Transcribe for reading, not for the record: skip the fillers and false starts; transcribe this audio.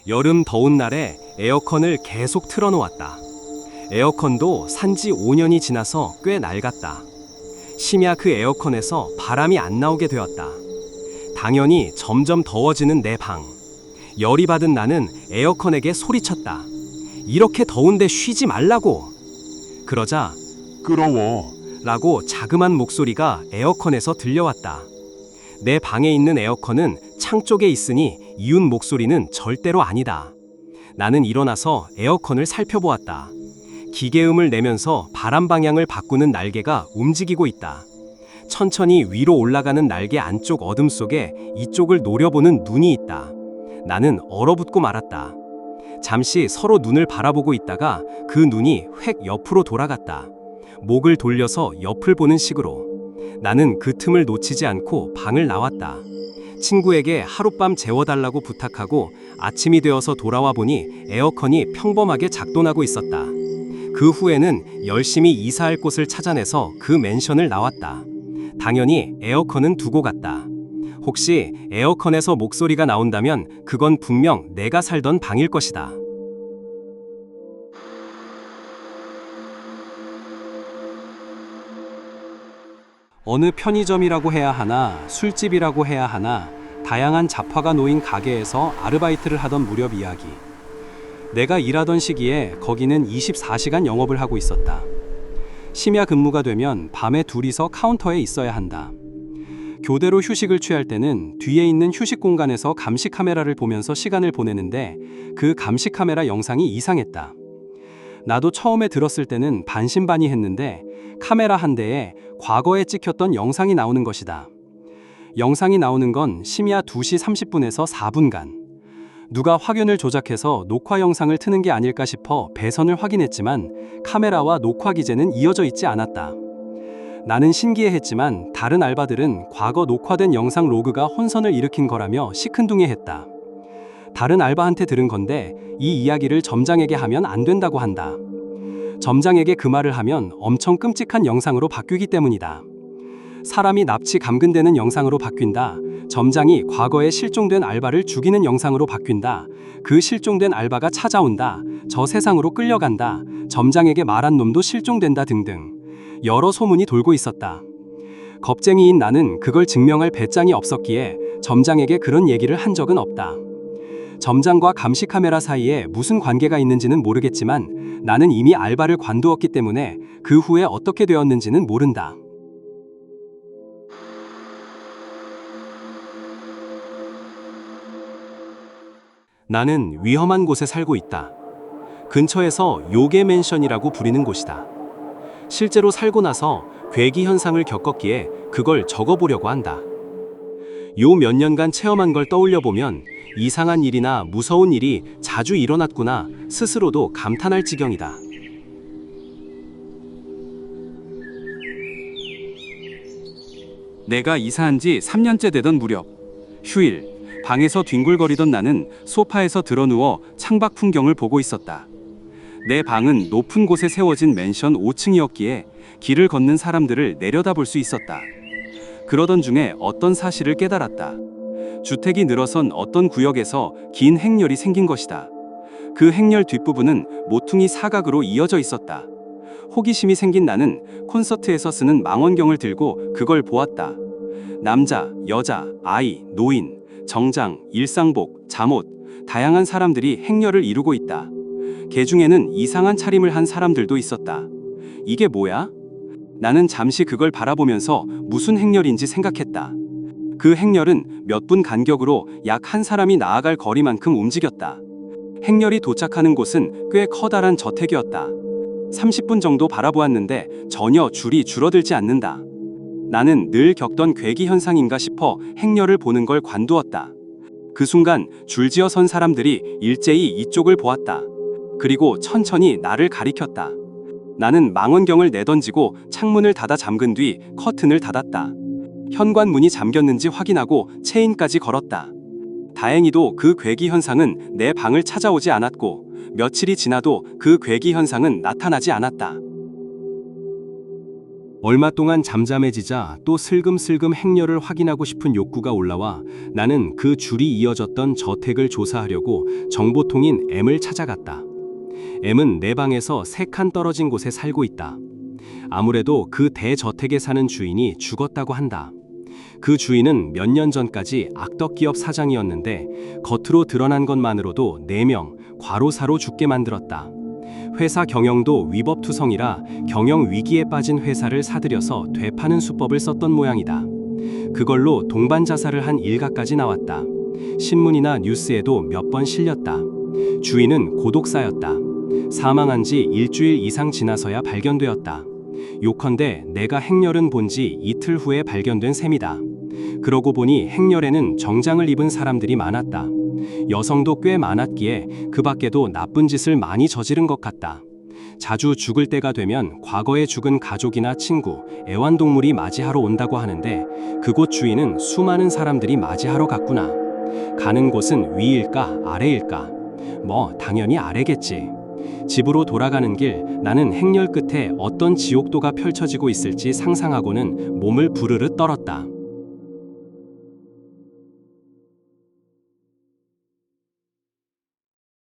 여름 더운 날에 에어컨을 계속 틀어놓았다. 에어컨도 산지 5년이 지나서 꽤 낡았다. 심야 그 에어컨에서 바람이 안 나오게 되었다. 당연히 점점 더워지는 내 방. 열이 받은 나는 에어컨에게 소리쳤다. 이렇게 더운데 쉬지 말라고. 그러자 끄러워. 라고 자그만 목소리가 에어컨에서 들려왔다. 내 방에 있는 에어컨은 창 쪽에 있으니 이웃 목소리는 절대로 아니다. 나는 일어나서 에어컨을 살펴보았다. 기계음을 내면서 바람 방향을 바꾸는 날개가 움직이고 있다. 천천히 위로 올라가는 날개 안쪽 어둠 속에 이쪽을 노려보는 눈이 있다. 나는 얼어붙고 말았다. 잠시 서로 눈을 바라보고 있다가 그 눈이 획 옆으로 돌아갔다. 목을 돌려서 옆을 보는 식으로. 나는 그 틈을 놓치지 않고 방을 나왔다. 친구에게 하룻밤 재워달라고 부탁하고 아침이 되어서 돌아와 보니 에어컨이 평범하게 작동하고 있었다. 그 후에는 열심히 이사할 곳을 찾아내서 그 맨션을 나왔다. 당연히 에어컨은 두고 갔다. 혹시 에어컨에서 목소리가 나온다면 그건 분명 내가 살던 방일 것이다. 어느 편의점이라고 해야 하나, 술집이라고 해야 하나, 다양한 잡화가 놓인 가게에서 아르바이트를 하던 무렵 이야기. 내가 일하던 시기에 거기는 24시간 영업을 하고 있었다. 심야 근무가 되면 밤에 둘이서 카운터에 있어야 한다. 교대로 휴식을 취할 때는 뒤에 있는 휴식 공간에서 감시 카메라를 보면서 시간을 보내는데 그 감시 카메라 영상이 이상했다. 나도 처음에 들었을 때는 반신반의했는데 카메라 한 대에 과거에 찍혔던 영상이 나오는 것이다. 영상이 나오는 건 심야 2시 30분에서 4분간. 누가 화면을 조작해서 녹화 영상을 트는 게 아닐까 싶어 배선을 확인했지만 카메라와 녹화 기재는 이어져 있지 않았다. 나는 신기해했지만 다른 알바들은 과거 녹화된 영상 로그가 혼선을 일으킨 거라며 시큰둥해했다. 다른 알바한테 들은 건데 이 이야기를 점장에게 하면 안 된다고 한다. 점장에게 그 말을 하면 엄청 끔찍한 영상으로 바뀌기 때문이다. 사람이 납치 감금되는 영상으로 바뀐다. 점장이 과거에 실종된 알바를 죽이는 영상으로 바뀐다. 그 실종된 알바가 찾아온다. 저 세상으로 끌려간다. 점장에게 말한 놈도 실종된다 등등. 여러 소문이 돌고 있었다. 겁쟁이인 나는 그걸 증명할 배짱이 없었기에 점장에게 그런 얘기를 한 적은 없다. 점장과 감시 카메라 사이에 무슨 관계가 있는지는 모르겠지만 나는 이미 알바를 관두었기 때문에 그 후에 어떻게 되었는지는 모른다. 나는 위험한 곳에 살고 있다. 근처에서 요괴 맨션이라고 부리는 곳이다. 실제로 살고 나서 괴기 현상을 겪었기에 그걸 적어보려고 한다. 요 몇 년간 체험한 걸 떠올려 보면 이상한 일이나 무서운 일이 자주 일어났구나 스스로도 감탄할 지경이다. 내가 이사한 지 3년째 되던 무렵, 휴일, 방에서 뒹굴거리던 나는 소파에서 드러누워 창밖 풍경을 보고 있었다. 내 방은 높은 곳에 세워진 맨션 5층이었기에 길을 걷는 사람들을 내려다볼 수 있었다. 그러던 중에 어떤 사실을 깨달았다. 주택이 늘어선 어떤 구역에서 긴 행렬이 생긴 것이다. 그 행렬 뒷부분은 모퉁이 사각으로 이어져 있었다. 호기심이 생긴 나는 콘서트에서 쓰는 망원경을 들고 그걸 보았다. 남자, 여자, 아이, 노인, 정장, 일상복, 잠옷, 다양한 사람들이 행렬을 이루고 있다. 개 중에는 이상한 차림을 한 사람들도 있었다. 이게 뭐야? 나는 잠시 그걸 바라보면서 무슨 행렬인지 생각했다. 그 행렬은 몇 분 간격으로 약 한 사람이 나아갈 거리만큼 움직였다. 행렬이 도착하는 곳은 꽤 커다란 저택이었다. 30분 정도 바라보았는데 전혀 줄이 줄어들지 않는다. 나는 늘 겪던 괴기 현상인가 싶어 행렬을 보는 걸 관두었다. 그 순간 줄지어 선 사람들이 일제히 이쪽을 보았다. 그리고 천천히 나를 가리켰다. 나는 망원경을 내던지고 창문을 닫아 잠근 뒤 커튼을 닫았다. 현관문이 잠겼는지 확인하고 체인까지 걸었다. 다행히도 그 괴기 현상은 내 방을 찾아오지 않았고 며칠이 지나도 그 괴기 현상은 나타나지 않았다. 얼마 동안 잠잠해지자 또 슬금슬금 행렬을 확인하고 싶은 욕구가 올라와 나는 그 줄이 이어졌던 저택을 조사하려고 정보통인 M을 찾아갔다. M은 내 방에서 3칸 떨어진 곳에 살고 있다. 아무래도 그 대저택에 사는 주인이 죽었다고 한다. 그 주인은 몇 년 전까지 악덕기업 사장이었는데 겉으로 드러난 것만으로도 4명 과로사로 죽게 만들었다. 회사 경영도 위법투성이라 경영 위기에 빠진 회사를 사들여서 되파는 수법을 썼던 모양이다. 그걸로 동반 자살을 한 일가까지 나왔다. 신문이나 뉴스에도 몇 번 실렸다. 주인은 고독사였다. 사망한 지 일주일 이상 지나서야 발견되었다. 요컨대 내가 행렬은 본 지 이틀 후에 발견된 셈이다. 그러고 보니 행렬에는 정장을 입은 사람들이 많았다. 여성도 꽤 많았기에 그 밖에도 나쁜 짓을 많이 저지른 것 같다. 자주 죽을 때가 되면 과거에 죽은 가족이나 친구, 애완동물이 맞이하러 온다고 하는데 그곳 주인은 수많은 사람들이 맞이하러 갔구나. 가는 곳은 위일까 아래일까? 당연히 아래겠지. 집으로 돌아가는 길 나는 행렬 끝에 어떤 지옥도가 펼쳐지고 있을지 상상하고는 몸을 부르르 떨었다.